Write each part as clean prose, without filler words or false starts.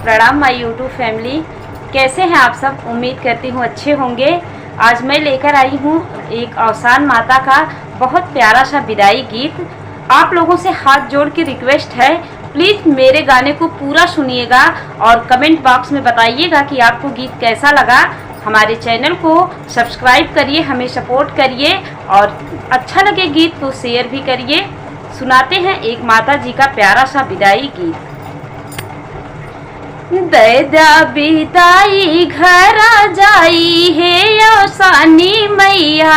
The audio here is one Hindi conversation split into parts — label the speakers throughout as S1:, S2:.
S1: प्रणाम माय यूट्यूब फैमिली। कैसे हैं आप सब? उम्मीद करती हूँ अच्छे होंगे। आज मैं लेकर आई हूँ एक अवसान माता का बहुत प्यारा सा विदाई गीत। आप लोगों से हाथ जोड़ के रिक्वेस्ट है, प्लीज़ मेरे गाने को पूरा सुनिएगा और कमेंट बॉक्स में बताइएगा कि आपको गीत कैसा लगा। हमारे चैनल को सब्सक्राइब करिए, हमें सपोर्ट करिए और अच्छा लगे गीत तो शेयर भी करिए। सुनाते हैं एक माता जी का प्यारा सा विदाई गीत। दैदा बिदाई घर जाई है अवसानी मैया,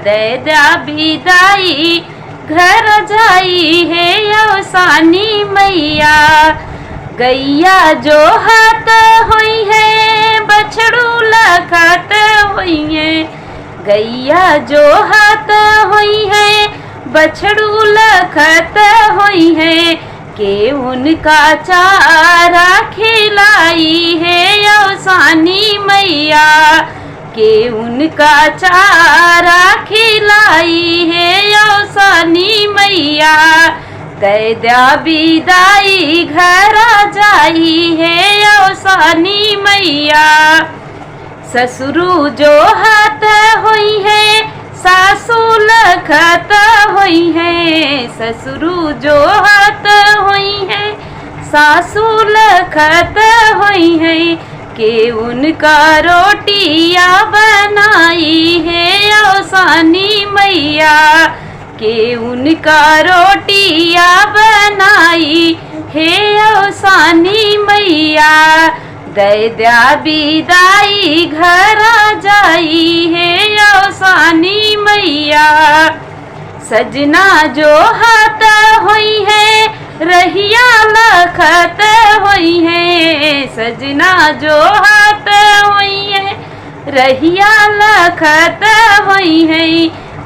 S1: दैदा बिदाई घर जाई है अवसानी मैया। गैया जो हाथ हुई है बछड़ू लखत हुई है, गैया जो हाथ हुई है बछड़ू लखत हुई है। के उनका चारा खिलाई है अवसानी मैया, के उनका चारा खिलाई है अवसानी मैया। दैदा बिदाई घर जाई है अवसानी मैया। ससुरु जो हाथ हुई है सासू लखत हुई है, ससुरु जो हाथ हुई है सासू लखत हुई है। के उनका रोटियां बनाई है अवसानी मैया, के उनका रोटियां बनाई है अवसानी मैया। दैदा बिदाई घर जाई है अवसानी मैया। सजना जो हाथ हुई है रहिया लखत हुई है, सजना जो हाथ हुई है रहिया लखत हुई है।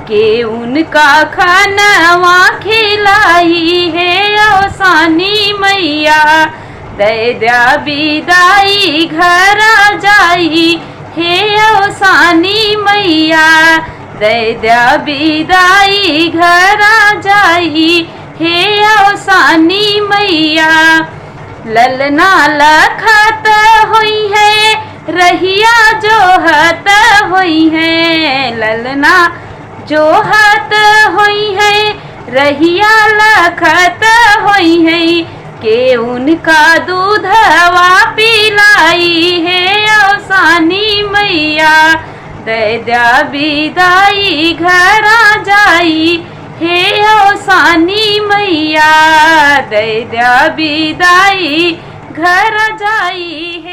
S1: के उनका खानवा खिलाई है अवसानी मैया। दैदा बिदाई घर जाई है अवसानी मैया, दैदा बिदाई घर जाई है अवसानी मैया। ललना लखत हुई है रहिया जो हत हुई है, ललना जो हत हुई है रहिया लखत हुई है। के उनका दूधवा पिलाई है अवसानी मैया। दैदा बिदाई घर जाई है अवसानी मैया, दैदा बिदाई घर जाई है।